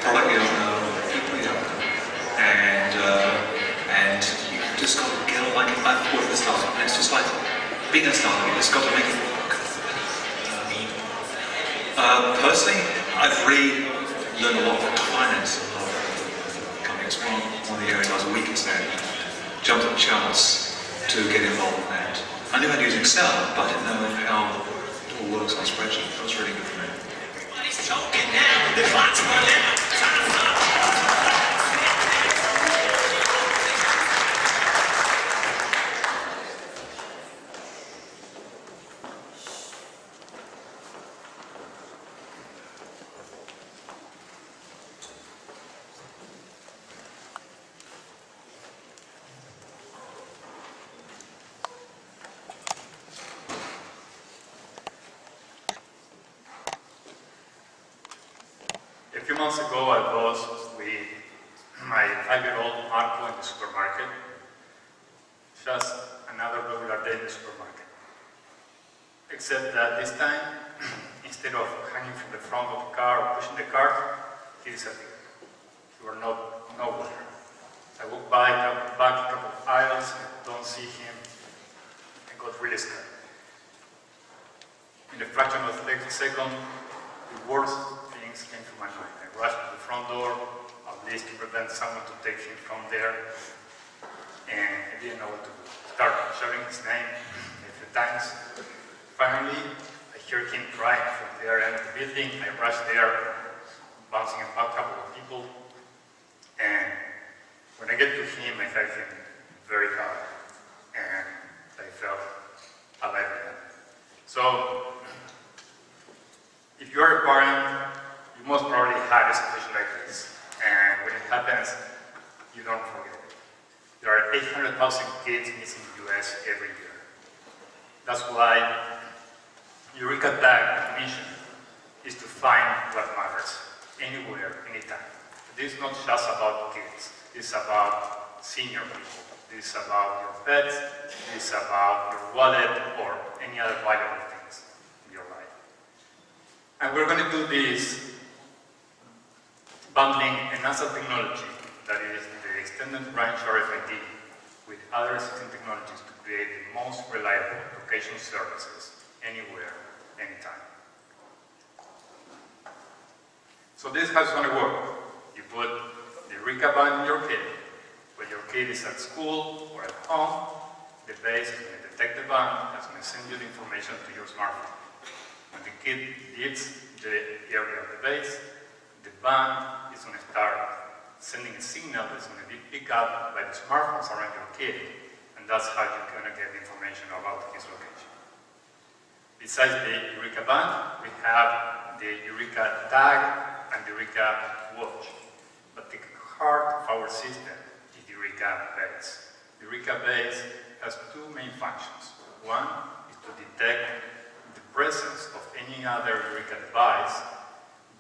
product you don't know, people you don't know, and you just got to get like I thought at the start, and it's just like being a startup, you just got to make it work. Personally, I've really learned a lot from finance companies. One of the areas I was weakest at, jumped at the chance to get involved in that. I knew I'd use Excel, but I didn't know how it all works on a spreadsheet. That was really good for me. A few months ago, I was with my 5-year-old Marco in the supermarket. Just another regular day in the supermarket. Except that this time, instead of hanging from the front of the car or pushing the cart, he disappeared. He was nowhere. I walked back a couple of aisles, don't see him, and got really scared. In a fraction of a second, the worst things came to my mind. I rushed to the front door, at least to prevent someone to take him from there, and I didn't know what to do. Started shouting his name a few times. Finally, I heard him crying from the other end of the building. I rushed there, bouncing about a couple of people, and when I get to him, I felt him very hard, and I felt alive again. So, if you are a parent, you most probably had a situation like this, and when it happens, you don't forget it. There are 800,000 kids missing in the US every year. That's why Eureka Tagg mission is to find what matters, anywhere, anytime. This is not just about kids, this is about senior people, this is about your pets, this is about your wallet, or any other valuable things in your life. And we're going to do this bundling a NASA technology that is the extended range RFID with other existing technologies to create the most reliable location services anywhere, anytime. So this is how it's going to work. You put the Eureka band in your kid. When your kid is at school or at home, the base is going to detect the band and it's going to send you the information to your smartphone. When the kid leaves the area of the base, the band is going to start sending a signal that's going to be picked up by the smartphones around your kid, and that's how you're going to get information about his location. Besides the Eureka band, we have the Eureka Tagg and the Eureka Watch. But the heart of our system is the Eureka base. The Eureka base has two main functions. One is to detect the presence of any other Eureka device,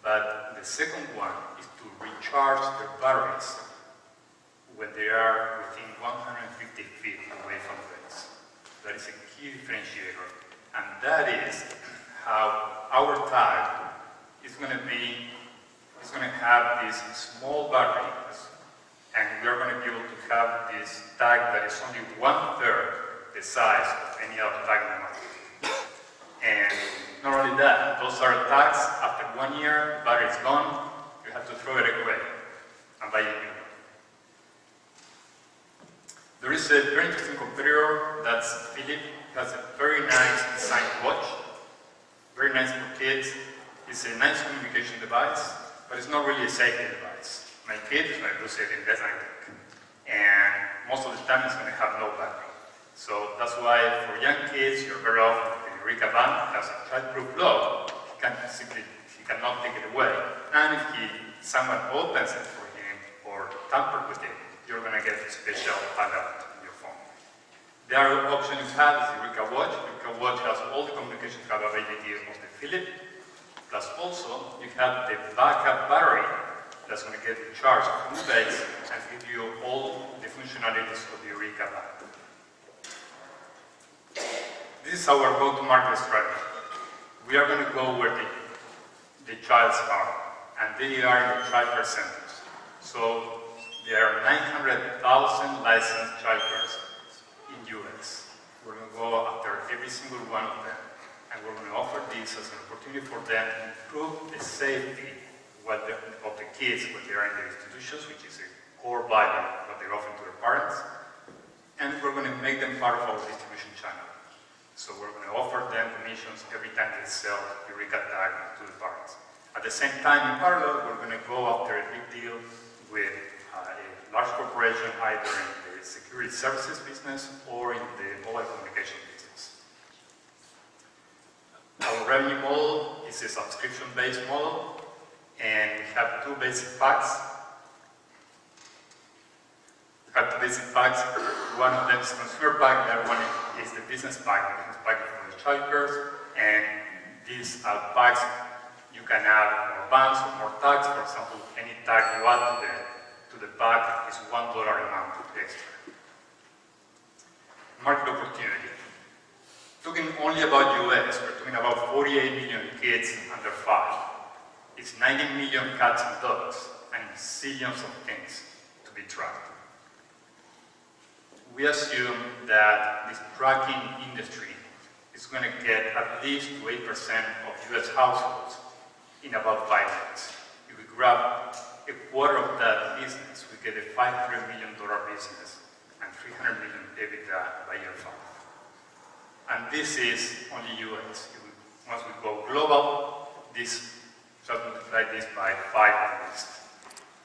but the second one is to recharge their batteries when they are within 150 feet away from the base. That is a key differentiator, and that is how our tag is going to have this small battery, and we are going to be able to have this tag that is only 1/3 the size of any other tag in the market. And not only that, those are tags, after 1 year, the battery is gone, you have to throw it away and buy a new one. There is a very interesting competitor, that's Philip, has a very nice designed watch, very nice for kids. It's a nice communication device, but it's not really a safety device. My kid is going to lose it in less than a week, and most of the time it's going to have no battery. So that's why for young kids, you're better off with the Eureka band. It has a child-proof lock. He cannot take it away. And if someone opens it for him or tampers with it, you're going to get a special alert on your phone. The other option you have is the Eureka Watch. Eureka Watch has all the communication capability of the Philip, plus also you have the backup battery that's going to get recharged from the base and give you all the functionalities of the Eureka band. This is our go-to-market strategy. We are going to go where the childs are, and they are in the childcare centers. So there are 900,000 licensed childcares in US. We're going to go after every single one of them, and we're going to offer this as an opportunity for them to improve the safety of the kids when they are in the institutions, which is a core value that they're offering to their parents, and we're going to make them part of our distribution channel. So we're going to offer them commissions every time they sell Eureka Tagg to the parents. At the same time, in parallel, we're going to go after a big deal with a large corporation, either in the security services business or in the mobile communication business. Our revenue model is a subscription-based model, and we have two basic packs. One of them is consumer pack, the other one is the business pack. The business pack is for the childcares, and these packs, you can add more bands or more tags. For example, any tag you add to the pack is $1 amount extra. Market opportunity. Talking only about US, we're talking about 48 million kids under 5. It's 90 million cats and dogs, and zillions of things to be tracked. We assume that this tracking industry is going to get at least to 8% of US households in about 5 years. If we grab a quarter of that business, we get a $500 million business and 300 million EBITDA by year 5. And this is only US. Once we go global, this just multiply this by 5 at least.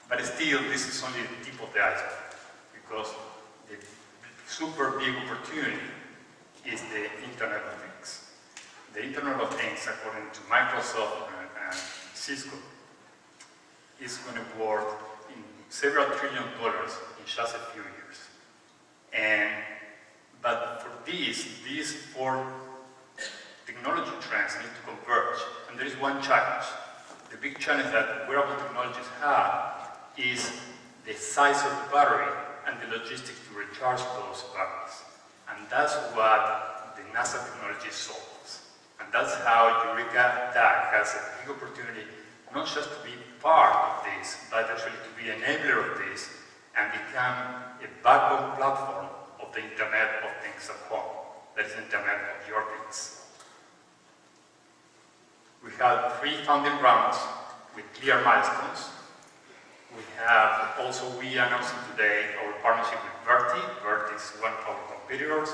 But still, this is only the tip of the iceberg, because the super big opportunity is the Internet of Things. The Internet of Things, according to Microsoft and Cisco, is going to worth in several $1 trillion in just a few years. But for these 4 technology trends need to converge, and there is one challenge. The big challenge that wearable technologies have is the size of the battery and the logistics to recharge those batteries. And that's what the NASA technology solves. And that's how Eureka Tagg has a big opportunity, not just to be part of this, but actually to be an enabler of this and become a backbone platform of the Internet of Things at home. That is the Internet of your things. We had 3 funding rounds with clear milestones. We announced today our partnership with Verti. Verti is one of our competitors,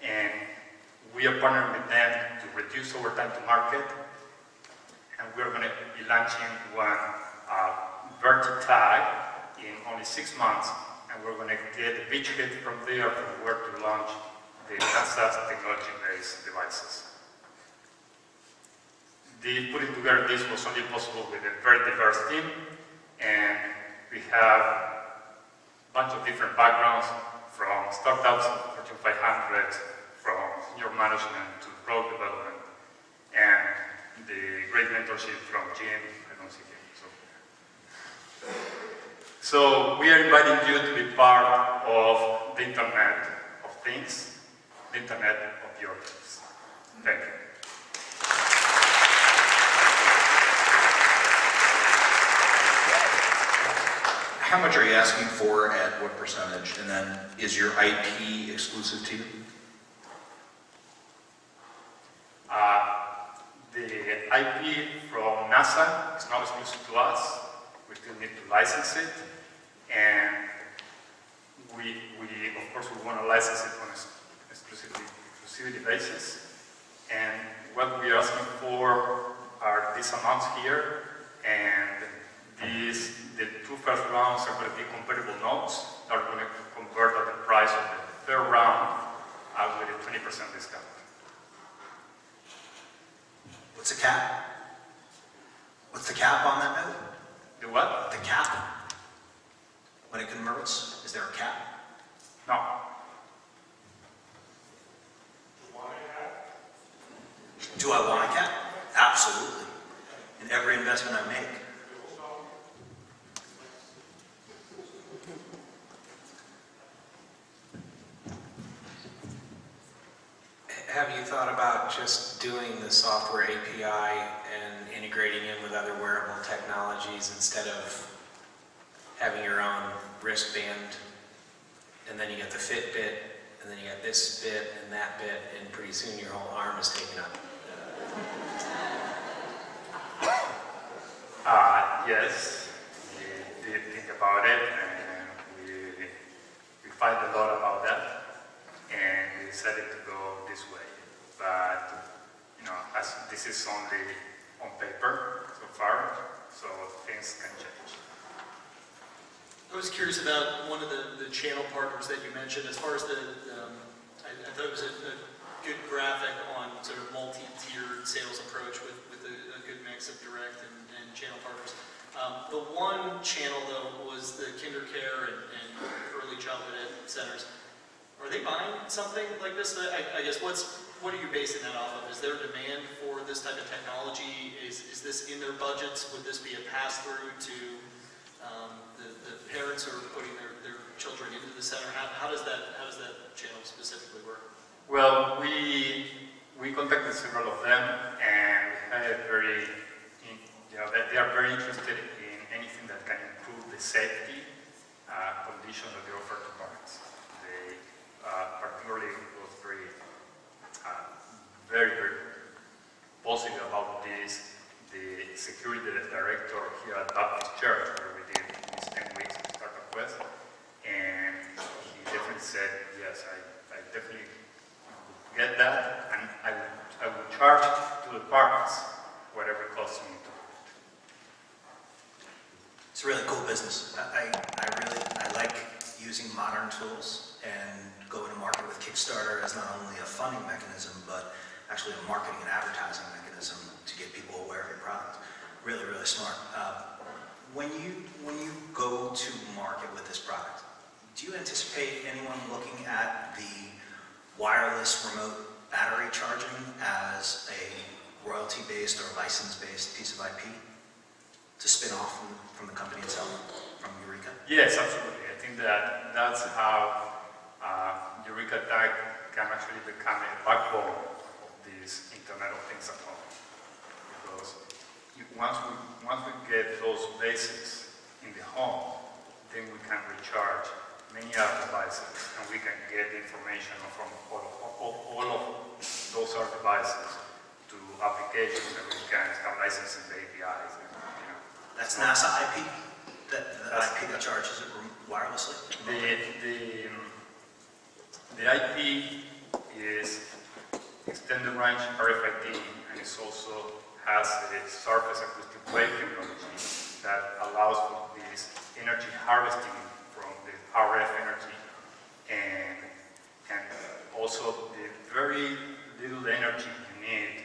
and we are partnering with them to reduce our time to market. And we're going to be launching one Verti Tagg in only 6 months, and we're going to get a beachhead from there from where to launch the NASA's technology-based devices. Putting together this was only possible with a very diverse team, and we have a bunch of different backgrounds, from startups and Fortune 500, from senior management to product development, and the great mentorship from Jim. I don't see him. So we are inviting you to be part of the Internet of Things, the Internet of your things. Thank you. How much are you asking for at what percentage? And then is your IP exclusive to you? The IP from NASA is not exclusive to us. We still need to license it. And of course, we want to license it on an exclusivity basis. And what we are asking for are these amounts here. And the 2 first rounds are going to be convertible notes that are going to convert at the price of the 3rd round with a 20% discount. What's the cap? What's the cap on that note? The what? The cap. When it converts, is there a cap? No. Do I want a cap? Absolutely. In every investment I make. Have you thought about just doing the software API and integrating integrating in with other wearable technologies instead of having your own wristband, and then you got the Fitbit, and then you got this bit and that bit, and pretty soon your whole arm is taken up. Yes, we did think about it, and we fight a lot about that, and we decided to go this way. But, you know, as this is only on paper so far, so things can change. I was curious about one of the channel partners that you mentioned. As far as I thought it was a good graphic on sort of multi-tiered sales approach with a good mix of direct and channel partners. The one channel though was the kinder care and early childhood ed centers. Are they buying something like this? I guess what are you basing that off of? Is there demand for this type of technology? Is this in their budgets? Would this be a pass-through to the parents who are putting their children into the center? How does that channel specifically work? Well, we contacted several of them, and had they are very interested in anything that can improve the safety conditions that they offer to parents. They particularly was very positive about this. The security director here at Baptist Church, where we did these 10 weeks of Startup Quest, and he definitely said, yes, I definitely get that, and I would charge to the parents whatever it costs me to. It's a really cool business. I like using modern tools and going to market with Kickstarter as not only a funding mechanism, but actually a marketing and advertising mechanism to get people aware of your product. Really, really smart. When you go to market with this product, do you anticipate anyone looking at the wireless remote battery charging as a royalty-based or license-based piece of IP to spin off from the company itself, from Eureka? Yes, absolutely. I think that's how Eureka Tagg can actually become a backbone of this Internet of Things at home. Because once we get those basics in the home, then we can recharge many other devices, and we can get information from all of those other devices to applications that we can start licensing the APIs. And, that's NASA IP? The IP that charges it wirelessly? The IP is extended range RFID, and it also has a surface acoustic wave technology that allows for this energy harvesting from the RF energy, and also the very little energy you need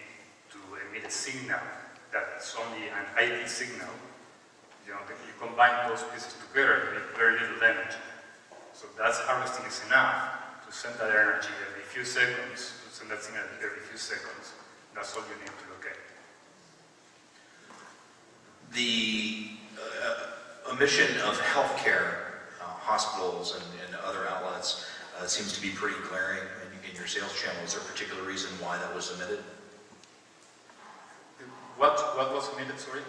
to emit a signal that is only an IP signal. You combine those pieces together, you need very little energy. So that harvesting is enough to send that energy every few seconds, to send that signal every few seconds. That's all you need to look at. The omission of healthcare, hospitals and other outlets seems to be pretty glaring in your sales channel. Is there a particular reason why that was omitted? What was omitted, sorry?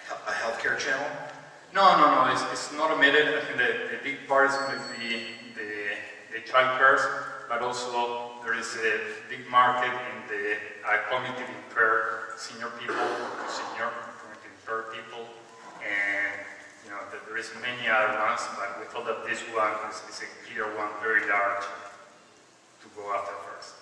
A healthcare channel? No, it's not omitted. I think the big part is going to be the child cares, but also there is a big market in the cognitively impaired senior people, cognitively impaired people, and there is many other ones, but we thought that this one is a clear one, very large, to go after first.